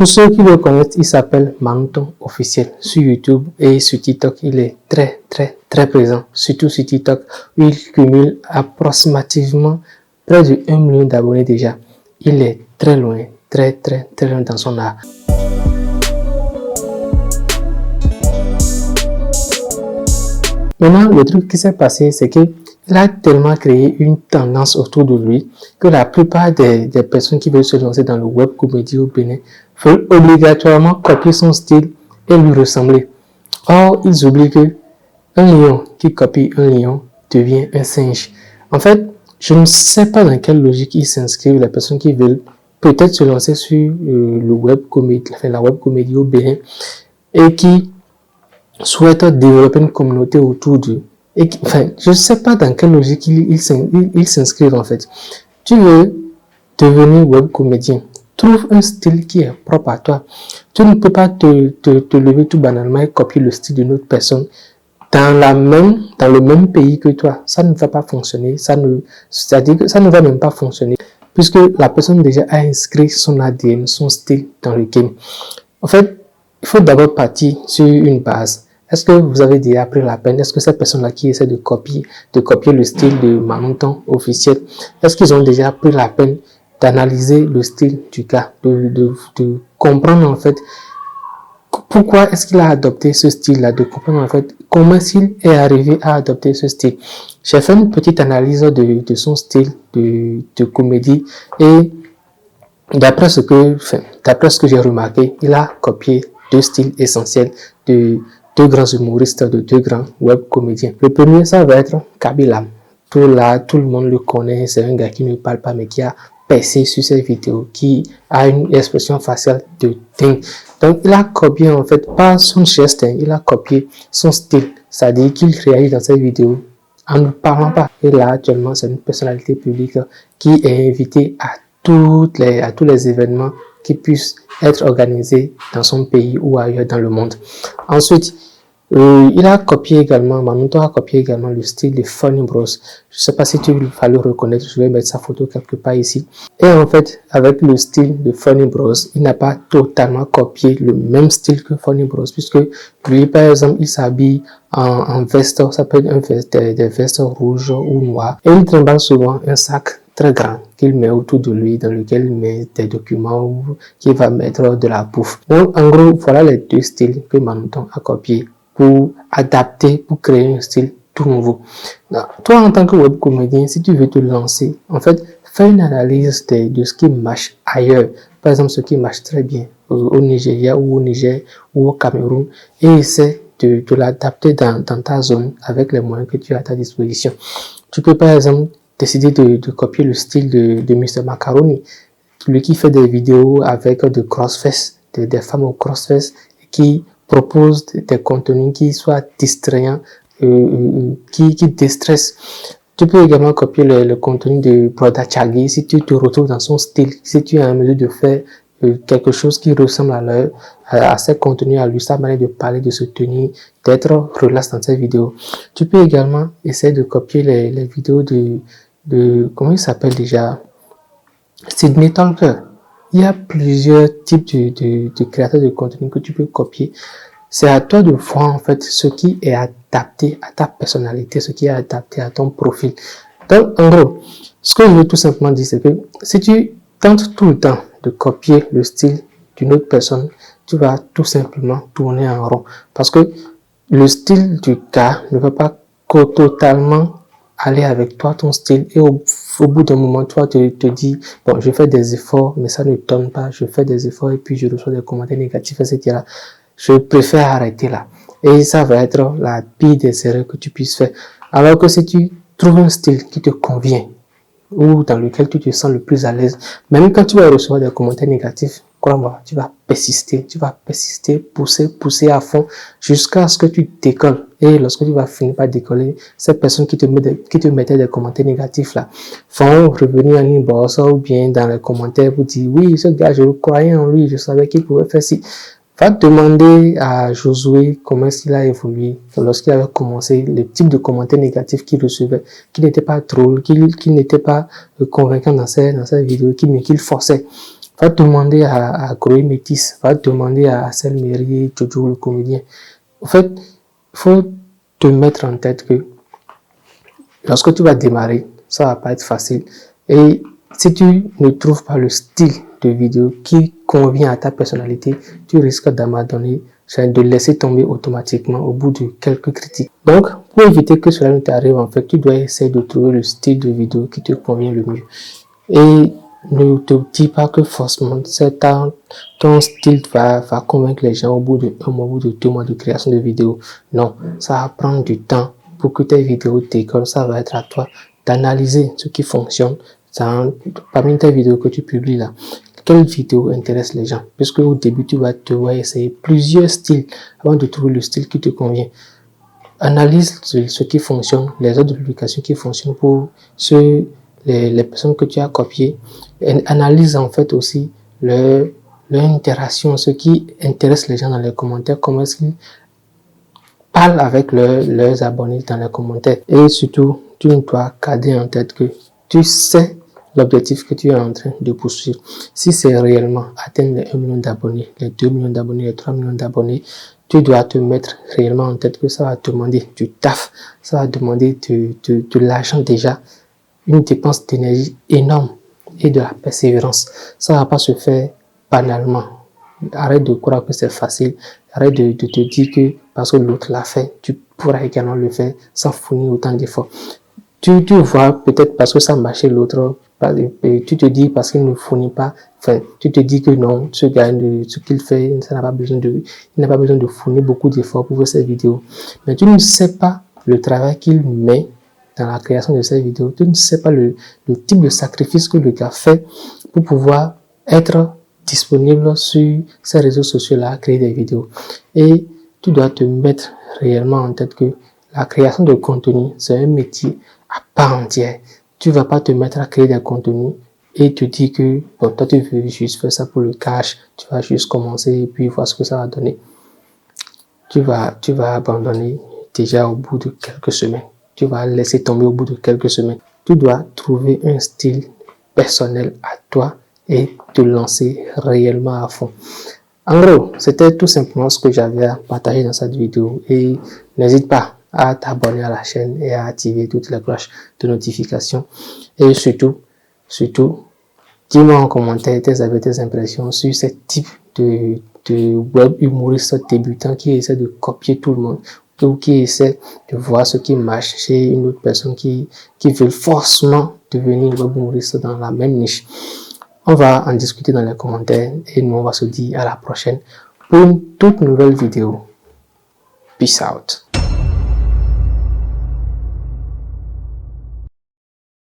Pour ceux qui le connaissent, il s'appelle Manuton Officiel sur YouTube et sur TikTok. Il est très présent, surtout sur TikTok où il cumule approximativement près de 1 million d'abonnés déjà. Il est très loin, très loin dans son art. Maintenant, le truc qui s'est passé, c'est qu'il a tellement créé une tendance autour de lui que la plupart des personnes qui veulent se lancer dans le web comédie au Bénin veulent obligatoirement copier son style et lui ressembler. Or, ils oublient que un lion qui copie un lion devient un singe. En fait, je ne sais pas dans quelle logique ils s'inscrivent, les personnes qui veulent peut-être se lancer sur le web comédie, la web comédie au Bénin et qui souhaitent développer une communauté autour d'eux. Et enfin, je ne sais pas dans quelle logique ils s'inscrivent en fait. Tu veux devenir web comédien, trouve un style qui est propre à toi. Tu ne peux pas te lever tout banalement et copier le style d'une autre personne dans le même pays que toi. Ça ne va pas fonctionner, c'est-à-dire que ça ne va même pas fonctionner puisque la personne déjà a inscrit son ADN, son style dans le game. En fait, il faut d'abord partir sur une base. Est-ce que vous avez déjà pris la peine? Est-ce que ces personnes-là qui essaient de copier le style de Manuton Officiel, est-ce qu'ils ont déjà pris la peine d'analyser le style du gars, de comprendre en fait pourquoi est-ce qu'il a adopté ce style-là, de comprendre en fait comment est-il est arrivé à adopter ce style. J'ai fait une petite analyse de son style de comédie et d'après ce que j'ai remarqué, il a copié 2 styles essentiels de 2 grands humoristes, de 2 grands web comédiens. Le premier, ça va être Kabilam. Tout le monde le connaît, c'est un gars qui ne parle pas mais qui a percé sur ses vidéos, qui a une expression faciale de dingue. Donc il a copié en fait, pas son geste, il a copié son style, c'est-à-dire qu'il réagit dans ses vidéos en ne parlant pas. Et là actuellement, c'est une personnalité publique qui est invitée à tous les événements qui puissent être organisés dans son pays ou ailleurs dans le monde. Ensuite, il a copié également, Manuton a copié également le style de Funny Bros. Je ne sais pas si tu vas le reconnaître, je vais mettre sa photo quelque part ici. Et en fait, avec le style de Funny Bros, il n'a pas totalement copié le même style que Funny Bros, puisque lui, par exemple, il s'habille en veste, ça peut être des vestes rouges ou noires, et il trimballe souvent un sac très grand qu'il met autour de lui, dans lequel il met des documents ou qu'il va mettre de la bouffe. Donc, en gros, voilà les 2 styles que Manuton a copiés pour adapter, pour créer un style tout nouveau. Donc, toi, en tant que web comédien, si tu veux te lancer, en fait, fais une analyse de ce qui marche ailleurs. Par exemple, ce qui marche très bien au Nigeria ou au Niger ou au Cameroun et essaie de l'adapter dans ta zone avec les moyens que tu as à ta disposition. Tu peux, par exemple, décider de copier le style de Mr. Macaroni, lui qui fait des vidéos avec de crossfest, des femmes au crossfest qui propose des contenus qui soient distrayants, qui déstressent. Tu peux également copier le contenu de Broda Chagi si tu te retrouves dans son style, si tu es en mesure de faire quelque chose qui ressemble à ses contenus, à lui, sa manière de parler, de se tenir, d'être relax dans ses vidéos. Tu peux également essayer de copier les vidéos de comment il s'appelle déjà? Sydney Talker. Il y a plusieurs types de créateurs de contenu que tu peux copier. C'est à toi de voir en fait ce qui est adapté à ta personnalité, ce qui est adapté à ton profil. Donc, en gros, ce que je veux tout simplement dire, c'est que si tu tentes tout le temps de copier le style d'une autre personne, tu vas tout simplement tourner en rond. Parce que le style du gars ne va pas totalement aller avec toi, ton style, et au bout d'un moment, toi, te dis, bon, je fais des efforts, mais ça ne donne pas, je fais des efforts et puis je reçois des commentaires négatifs, etc. Je préfère arrêter là. Et ça va être la pire des erreurs que tu puisses faire. Alors que si tu trouves un style qui te convient, ou dans lequel tu te sens le plus à l'aise, même quand tu vas recevoir des commentaires négatifs, crois-moi, tu vas persister, pousser à fond jusqu'à ce que tu décolles. Et lorsque tu vas finir par décoller, ces personnes qui te mettaient des commentaires négatifs là, vont revenir en inbox ou bien dans les commentaires pour dire, oui, ce gars, je croyais en lui, je savais qu'il pouvait faire ci. Va demander à Josué comment est-ce qu'il a évolué lorsqu'il avait commencé, le type de commentaires négatifs qu'il recevait, qui n'était pas drôle, qui n'était pas convaincant dans ses vidéos, qu'il forçait. va demander à Chloé Métis, va demander à Selmery, Jojo le comédien. En fait, il faut te mettre en tête que lorsque tu vas démarrer, ça va pas être facile. Et si tu ne trouves pas le style de vidéo qui convient à ta personnalité, tu risques d'abandonner, de laisser tomber automatiquement au bout de quelques critiques. Donc, pour éviter que cela ne t'arrive, en fait, tu dois essayer de trouver le style de vidéo qui te convient le mieux. Et ne te dis pas que forcément ton style va convaincre les gens au bout de 1 mois, au bout de 2 mois de création de vidéos. Non, ça va prendre du temps pour que tes vidéos décollent. Ça va être à toi d'analyser ce qui fonctionne. Parmi tes vidéos que tu publies là, quelle vidéo intéresse les gens? Puisque au début, tu vas essayer plusieurs styles avant de trouver le style qui te convient. Analyse ce qui fonctionne, les autres publications qui fonctionnent pour les personnes que tu as copiées. Analyse en fait aussi leur interaction, ce qui intéresse les gens dans les commentaires, comment est-ce qu'ils parlent avec leurs abonnés dans les commentaires. Et surtout, tu dois garder en tête que tu sais l'objectif que tu es en train de poursuivre. Si c'est réellement atteindre les 1 million d'abonnés, les 2 millions d'abonnés, les 3 millions d'abonnés, tu dois te mettre réellement en tête que ça va demander du taf, ça va demander de l'argent déjà, une dépense d'énergie énorme et de la persévérance. Ça ne va pas se faire banalement. Arrête de croire que c'est facile. Arrête de te dire que parce que l'autre l'a fait, tu pourras également le faire sans fournir autant d'efforts. Tu vois peut-être parce que ça marchait l'autre, tu te dis parce qu'il ne fournit pas, enfin, tu te dis que non, ce gars, ce qu'il fait, il n'a pas besoin de fournir beaucoup d'efforts pour faire cette vidéo. Mais tu ne sais pas le travail qu'il met dans la création de cette vidéo. Tu ne sais pas le type de sacrifice que le gars fait pour pouvoir être disponible sur ces réseaux sociaux-là à créer des vidéos. Et tu dois te mettre réellement en tête que la création de contenu, c'est un métier à part entière. Tu ne vas pas te mettre à créer des contenus et te dire que bon, toi tu veux juste faire ça pour le cash, tu vas juste commencer et puis voir ce que ça va donner. Tu vas abandonner déjà au bout de quelques semaines. Tu vas laisser tomber au bout de quelques semaines. Tu dois trouver un style personnel à toi et te lancer réellement à fond. En gros, c'était tout simplement ce que j'avais à partager dans cette vidéo et n'hésite pas à t'abonner à la chaîne et à activer toutes les cloches de notification. Et surtout, dis-moi en commentaire tes avis, tes impressions sur ce type de web humoriste débutant qui essaie de copier tout le monde ou qui essaie de voir ce qui marche chez une autre personne qui veut forcément devenir web humoriste dans la même niche. On va en discuter dans les commentaires et nous on va se dire à la prochaine pour une toute nouvelle vidéo. Peace out.